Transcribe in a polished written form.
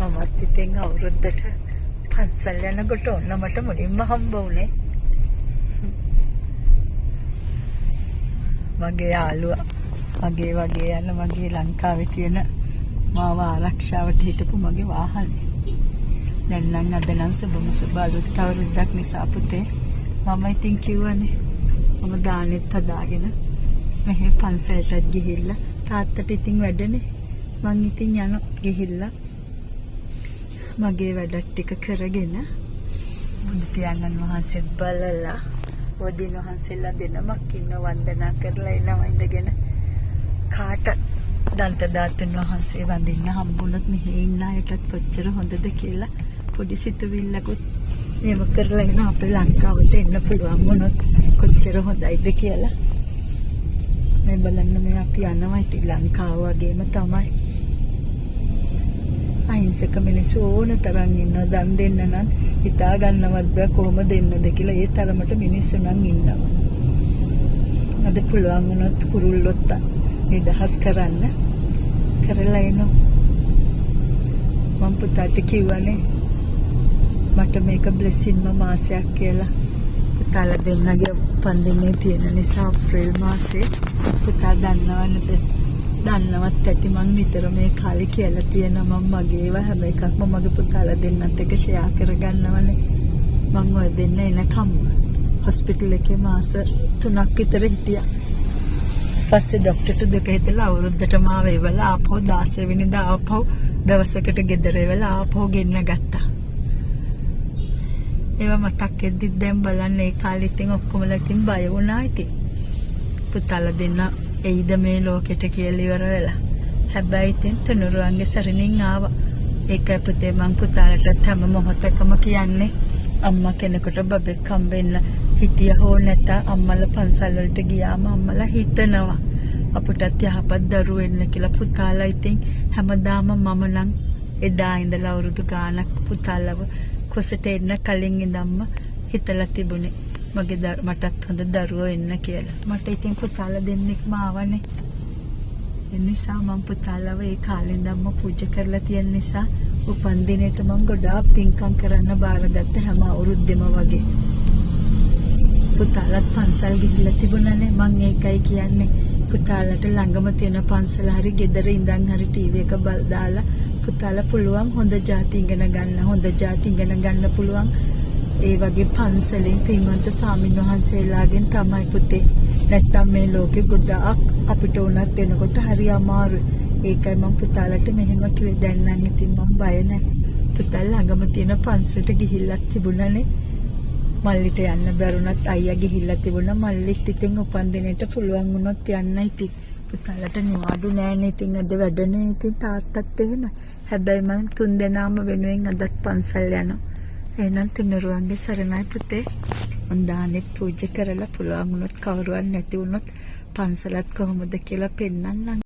මමත් ඉතින් අවුරුද්දට පන්සල් යනකොට ඔන්න මට මුලින්ම හම්බ වුණේ මගේ යාළුවා. මගේ වගේ යන මගේ ලංකාවේ තියෙන මාව ආරක්ෂාවට හිටපු මගේ වාහනේ. දැන් නම් අද නම් සුබ අලුත් අවුරුද්දක් නිසා පුතේ මම ඉතින් කිව්වනේ මම දානෙත් හදාගෙන මෙහෙ පන්සලටත් ගිහිල්ලා තාත්තට ඉතින් වැඩනේ මං ඉතින් යන ගිහිල්ලා මගේ වැඩ ටික කරගෙන බුදු පියාණන් වහන්සේත් බලලා වදින වහන්සේලා දෙනමක් ඉන්න වන්දනා කරලා එනවා ඉඳගෙන කාටත් දන්ත දාතුන් වහන්සේ වඳින්න හම්බුනොත් මෙහෙ ඉන්න අයටත් කොච්චර හොඳද කියලා පොඩි සිතුවිල්ලකුත් මේව කරලා එන අපේ ලංකාවට එන්න පුළුවන් වුණොත් කොච්චර හොඳයිද කියලා මේ බලන්න මේ අපි යනවා ඉතින් ලංකාව වගේම තමයි අහිංසක මිනිස්සු ඕන තරම් ඉන්නවා දන් දෙන්න නම් හිතා ගන්නවත් බෑ කොහොම දෙන්නද කියලා ඒ තරමට මිනිස්සු නම් ඉන්නවා අද පුළුවන් වුණොත් කුරුල්ලොත් නිදහස් කරන්න කරලා එනවා මම පුතාට කිව්වනේ මට මේක බ්ලෙසින්ම මාසයක් කියලා පුතාලා දෙන්නගේ උපන්දිනේ තියෙන නිසා අප්‍රේල් මාසේ පුතා දන්නවනද දන්නවත් ඇති මං නිතර මේ කාලේ කියලා තියෙනවා මම මගේව හැම එකක්ම මගේ පුතාලා දෙන්නත් එක්ක ෂෙයා කරගන්නවනේ මං ඔය දෙන්න එනකම් හොස්පිටල් එකේ මාස 3ක් විතර හිටියා පස්සේ ડોක්ටර්ට දෙක හිටලා අවුරුද්දට මාව එවලා ආපහු 16 වෙනිදා ආපහු දවසකට ගෙදර එවලා ආපහු ගෙන්න ගත්තා ඒවා මතක් වෙද්දි දැන් බලන්න ඒ කාලේ ඉතින් ඔක්කොමලා ඉතින් බය වුණා ඉතින් පුතාලා දෙන්න එයිද මේ ලෝකෙට කියලා ඉවර වෙලා. හැබැයි ඉතින් තුනුරුවන්ගේ සරණින් ආවා. ඒකයි පුතේ මං පුතාලට හැම මොහොතකම කියන්නේ අම්මා කෙනෙකුට බබෙක් හම්බෙන්න හිටිය හෝ නැත අම්මලා පන්සල් වලට ගියාම අම්මලා හිතනවා අපටත් යහපත් දරුවෝ වෙන්න කියලා පුතාලා ඉතින් හැමදාම මම නම් එදා ඉඳලා අවුරුදු ගාණක් පුතාලව කුසට එන්න කලින් ඉඳන්ම හිතලා තිබුණේ මගේ මටත් හොඳ දරුවෝ එන්න කියලා. මට ඉතින් පුතාලා දෙන්නෙක්ම ආවනේ. ඒ නිසා මම පුතාලව ඒ කාලේ ඉඳන්ම පූජා කරලා තියෙන නිසා උපන්දිනේට මම ගොඩාක් පින්කම් කරන්න බාරගත්ත හැම අවුරුද්දෙම වගේ. පුතාලත් පන්සල් ගිහිල්ලා තිබුණානේ. මම ඒකයි කියන්නේ පුතාලට ළඟම තියෙන පන්සල හරි ගෙදර ඉඳන් හරි ටීවී එක දාලා පුතාලා පුළුවන් හොඳ જાති ඉගෙන ගන්න පුළුවන්. ඒ වගේ පන්සලෙන් පින්වන්ත ස්වාමීන් වහන්සේලාගෙන් තමයි පුතේ නැත්තම් මේ ලෝකෙ ගොඩාක් අපිට උනත් එනකොට හරි අමාරුයි. ඒකයි මම පුතාලට මෙහෙම කිව්වේ දැන් නම් ඉතින් මම බය නැහැ. පුතාලා ළඟම තියෙන පන්සලට ගිහිල්ලා තිබුණානේ. මල්ලිට යන්න බැරුණත් අයියා ගිහිල්ලා තිබුණා. මල්ලිත් ඉතින් උපන්දිනේට පුළුවන් වුණොත් යන්නයි ඉතින්. පුතාලට නිවාඩු නෑනේ ඉතින් අද වැඩනේ ඉතින් තාත්තත් එහෙම. හැබැයි මම 3 දෙනාම වෙනුවෙන් අදත් පන්සල් යනවා. එහෙනම් තුනුරුවන්ගේ සරණයි පුතේ. මම දානෙත් පූජා කරලා පුළුවන් වුණොත් කවුරුවත් නැති වුණොත් පන්සලත් කොහොමද කියලා පෙන්නන්නම්.